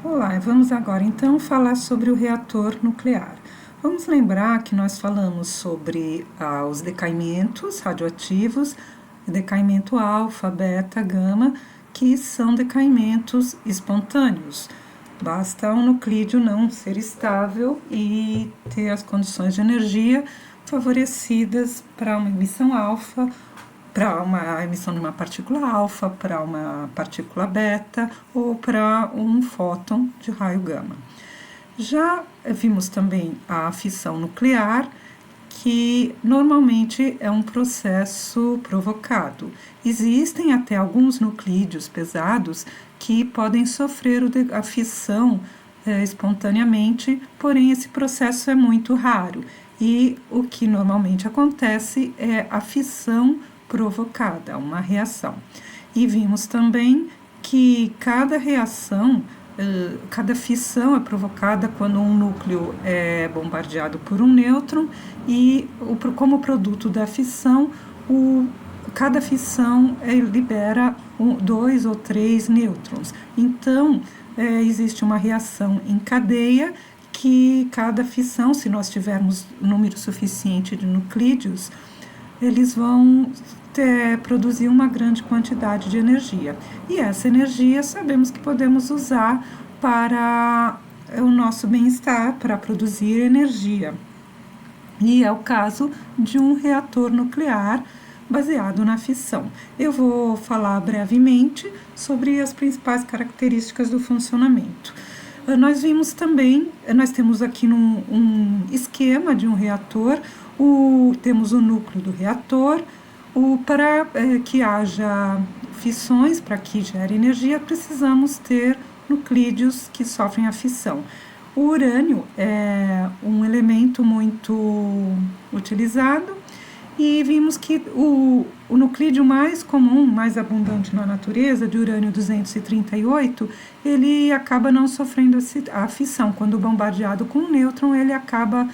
Olá, vamos agora então falar sobre o reator nuclear. Vamos lembrar que nós falamos sobre os decaimentos radioativos, decaimento alfa, beta, gama, que são decaimentos espontâneos. Basta um nuclídeo não ser estável e ter as condições de energia favorecidas para uma emissão alfa, para uma emissão de uma partícula alfa, para uma partícula beta ou para um fóton de raio gama. Já vimos também a fissão nuclear, que normalmente é um processo provocado. Existem até alguns nuclídeos pesados que podem sofrer a fissão espontaneamente, porém esse processo é muito raro. E o que normalmente acontece é a fissão provocada, uma reação. E vimos também que cada reação, cada fissão é provocada quando um núcleo é bombardeado por um nêutron e, como produto da fissão, cada fissão libera 2 ou 3 nêutrons. Então, existe uma reação em cadeia que cada fissão, se nós tivermos número suficiente de nuclídeos, eles vão produzir uma grande quantidade de energia. E essa energia sabemos que podemos usar para o nosso bem-estar, para produzir energia. E é o caso de um reator nuclear baseado na fissão. Eu vou falar brevemente sobre as principais características do funcionamento. Nós vimos também, nós temos aqui um esquema de um reator, temos o núcleo do reator, para que haja fissões, para que gere energia, precisamos ter nuclídeos que sofrem a fissão. O urânio é um elemento muito utilizado e vimos que o nuclídeo mais comum, mais abundante na natureza, de urânio 238, ele acaba não sofrendo a fissão. Quando bombardeado com um nêutron, ele acaba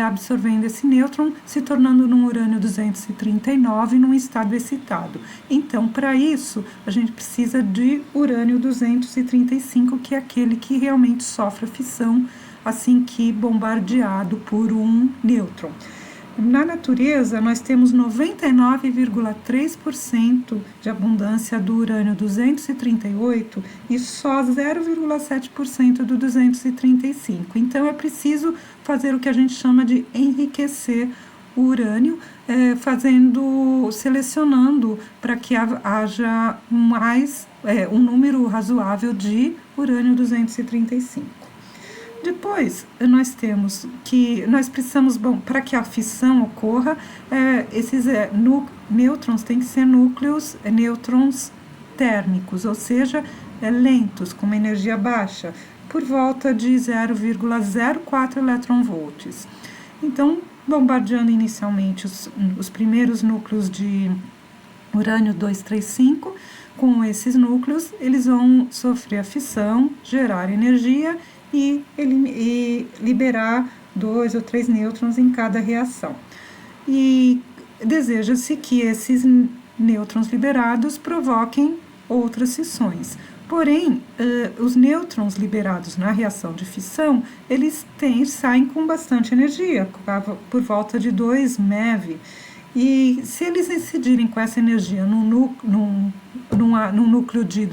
absorvendo esse nêutron, se tornando num urânio 239 num estado excitado. Então, para isso, a gente precisa de urânio 235, que é aquele que realmente sofre a fissão assim que bombardeado por um nêutron. Na natureza, nós temos 99,3% de abundância do urânio 238 e só 0,7% do 235. Então, é preciso fazer o que a gente chama de enriquecer o urânio, selecionando para que haja um número razoável de urânio 235. Depois, nós precisamos, para que a fissão ocorra, esses nêutrons têm que ser nêutrons térmicos, ou seja, lentos, com uma energia baixa, por volta de 0,04 eletronvolts. Então, bombardeando inicialmente os primeiros núcleos de urânio 235, com esses núcleos, eles vão sofrer a fissão, gerar energia e liberar 2 ou 3 nêutrons em cada reação. E deseja-se que esses nêutrons liberados provoquem outras fissões. Porém, os nêutrons liberados na reação de fissão, eles saem com bastante energia, por volta de 2 MeV. E se eles incidirem com essa energia num núcleo de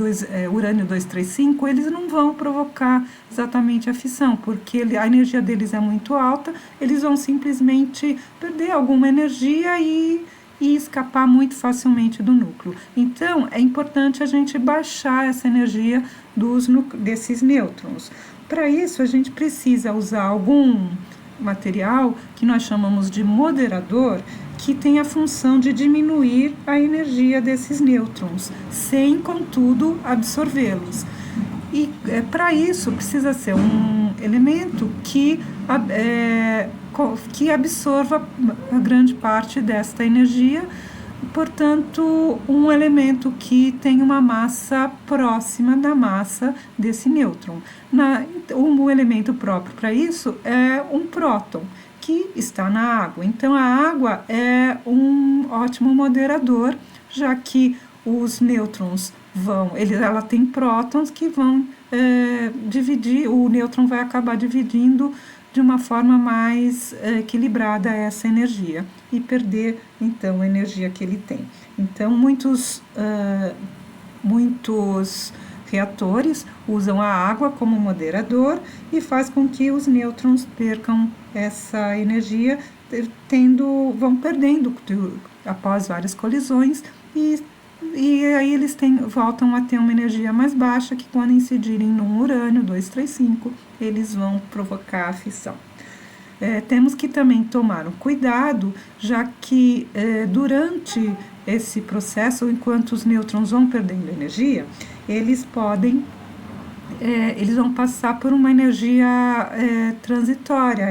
urânio 235, eles não vão provocar exatamente a fissão, porque a energia deles é muito alta, eles vão simplesmente perder alguma energia e escapar muito facilmente do núcleo. Então, é importante a gente baixar essa energia desses nêutrons. Para isso, a gente precisa usar algum material que nós chamamos de moderador, que tem a função de diminuir a energia desses nêutrons, sem, contudo, absorvê-los. E para isso precisa ser um elemento que absorva a grande parte desta energia, portanto, um elemento que tem uma massa próxima da massa desse nêutron. Um elemento próprio para isso é um próton, que está na água. Então, a água é um ótimo moderador, já que os nêutrons ela tem prótons que vão dividir, o nêutron vai acabar dividindo de uma forma mais equilibrada essa energia e perder, então, a energia que ele tem. Então, muitos reatores usam a água como moderador e faz com que os nêutrons percam essa energia, vão perdendo após várias colisões e aí eles voltam a ter uma energia mais baixa, que quando incidirem no urânio 235, eles vão provocar a fissão. Temos que também tomar um cuidado, já que durante esse processo, enquanto os nêutrons vão perdendo energia, eles vão passar por uma energia transitória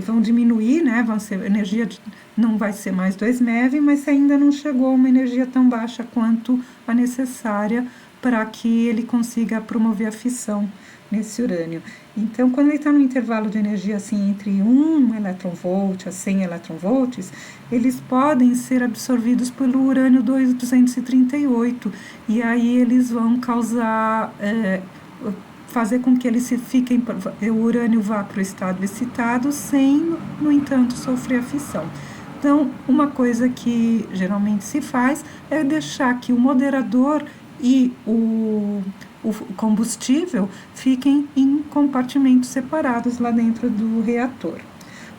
vão diminuir, né? A energia não vai ser mais 2 MeV, mas ainda não chegou a uma energia tão baixa quanto a necessária para que ele consiga promover a fissão nesse urânio. Então, quando ele está no intervalo de energia assim, entre 1 eletronvolt a 100 eletronvolts, eles podem ser absorvidos pelo urânio 238, e aí eles vão fazer com que eles o urânio vá para o estado excitado sem, no entanto, sofrer a fissão. Então, uma coisa que geralmente se faz é deixar que o moderador e o combustível fiquem em compartimentos separados lá dentro do reator.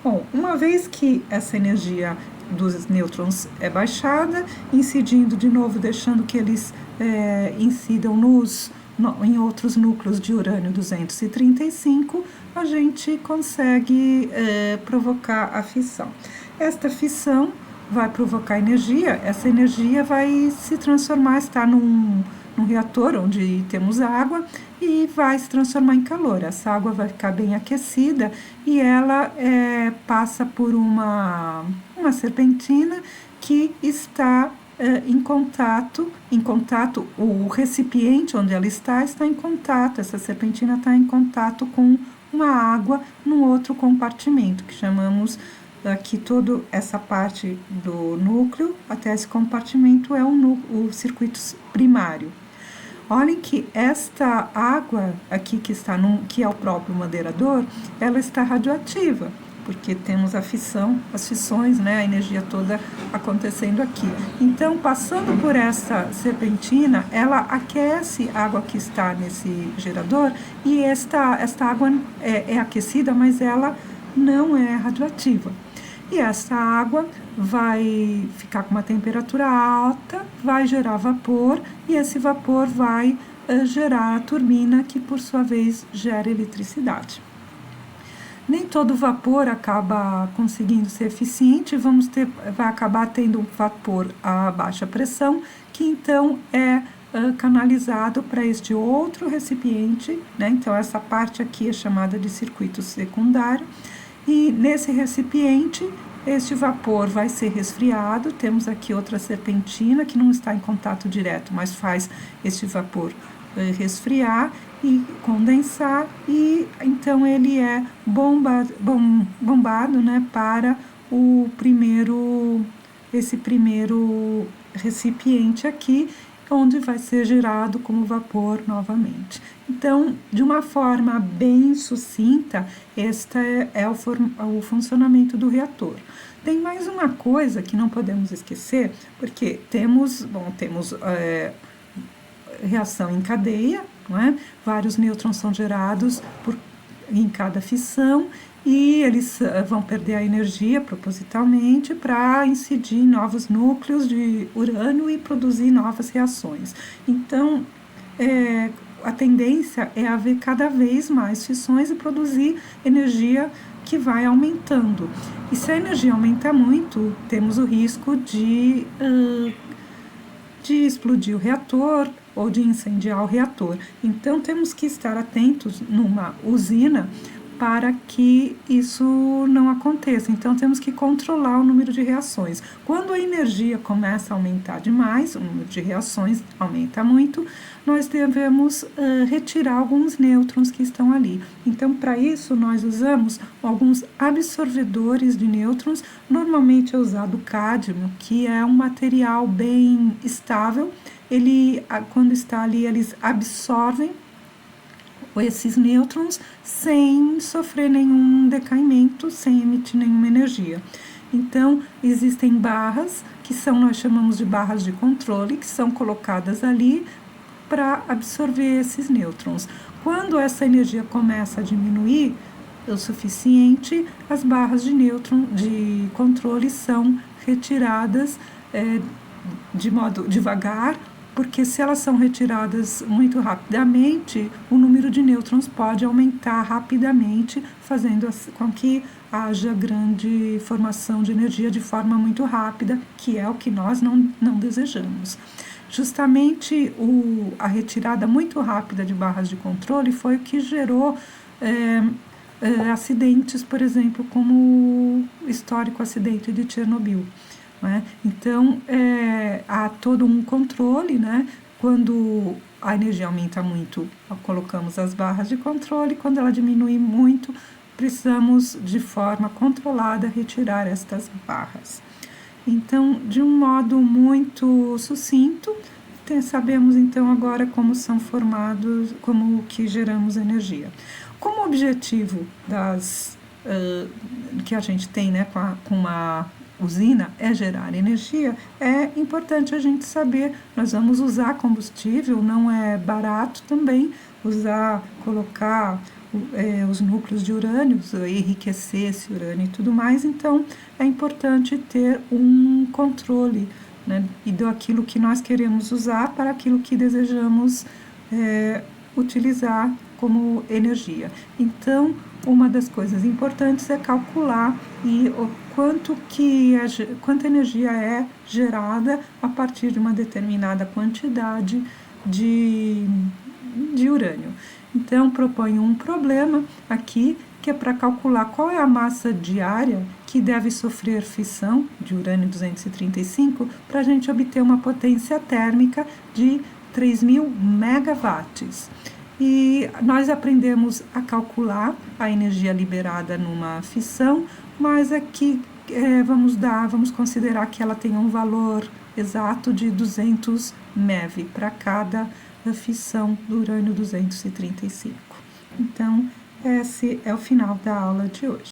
Bom, uma vez que essa energia dos nêutrons é baixada, incidindo de novo, deixando que eles incidam em outros núcleos de urânio 235, a gente consegue provocar a fissão. Esta fissão vai provocar energia, essa energia vai se transformar, está num reator onde temos água e vai se transformar em calor. Essa água vai ficar bem aquecida e ela passa por uma serpentina que está em contato, o recipiente onde ela está em contato, essa serpentina está em contato com uma água num outro compartimento, que chamamos aqui toda essa parte do núcleo, até esse compartimento é o circuito primário. Olhem que esta água aqui que é o próprio moderador, ela está radioativa, porque temos as fissões, né, a energia toda acontecendo aqui. Então, passando por essa serpentina, ela aquece a água que está nesse gerador e esta água é aquecida, mas ela não é radioativa. E essa água vai ficar com uma temperatura alta, vai gerar vapor e esse vapor vai gerar a turbina, que por sua vez gera eletricidade. Nem todo vapor acaba conseguindo ser eficiente, vai acabar tendo um vapor a baixa pressão, que então é canalizado para este outro recipiente, né? Então essa parte aqui é chamada de circuito secundário, e nesse recipiente este vapor vai ser resfriado. Temos aqui outra serpentina que não está em contato direto, mas faz este vapor resfriar e condensar, e então ele é bombado, né, para esse primeiro recipiente aqui, onde vai ser gerado como vapor novamente. Então, de uma forma bem sucinta, este é o funcionamento do reator. Tem mais uma coisa que não podemos esquecer, porque temos reação em cadeia, não é? Vários nêutrons são gerados em cada fissão, e eles vão perder a energia propositalmente para incidir em novos núcleos de urânio e produzir novas reações. Então, a tendência é haver cada vez mais fissões e produzir energia que vai aumentando. E se a energia aumentar muito, temos o risco de explodir o reator ou de incendiar o reator. Então, temos que estar atentos numa usina para que isso não aconteça. Então, temos que controlar o número de reações. Quando a energia começa a aumentar demais, o número de reações aumenta muito, nós devemos retirar alguns nêutrons que estão ali. Então, para isso, nós usamos alguns absorvedores de nêutrons. Normalmente é usado o cádmio, que é um material bem estável. Ele, quando está ali, eles absorvem esses nêutrons sem sofrer nenhum decaimento, sem emitir nenhuma energia. Então, existem barras, que nós chamamos de barras de controle, que são colocadas ali para absorver esses nêutrons. Quando essa energia começa a diminuir o suficiente, as barras de nêutron de controle são retiradas de modo devagar, porque se elas são retiradas muito rapidamente, o número de nêutrons pode aumentar rapidamente, fazendo com que haja grande formação de energia de forma muito rápida, que é o que nós não desejamos. Justamente a retirada muito rápida de barras de controle foi o que gerou acidentes, por exemplo, como o histórico acidente de Chernobyl. Né? Então, há todo um controle, né? Quando a energia aumenta muito, colocamos as barras de controle, quando ela diminui muito, precisamos, de forma controlada, retirar estas barras. Então, de um modo muito sucinto, sabemos então agora como são formados, como que geramos energia. Como objetivo que a gente tem, né, com uma usina é gerar energia, é importante a gente saber, nós vamos usar combustível, não é barato também colocar os núcleos de urânio, enriquecer esse urânio e tudo mais, então é importante ter um controle, né, e daquilo que nós queremos usar para aquilo que desejamos utilizar como energia. Então, uma das coisas importantes é calcular quanta energia é gerada a partir de uma determinada quantidade de urânio. Então, proponho um problema aqui, que é para calcular qual é a massa diária que deve sofrer fissão de urânio 235 para a gente obter uma potência térmica de 3.000 megawatts. E nós aprendemos a calcular a energia liberada numa fissão, mas aqui vamos considerar que ela tem um valor exato de 200 MeV para cada fissão do urânio 235. Então, esse é o final da aula de hoje.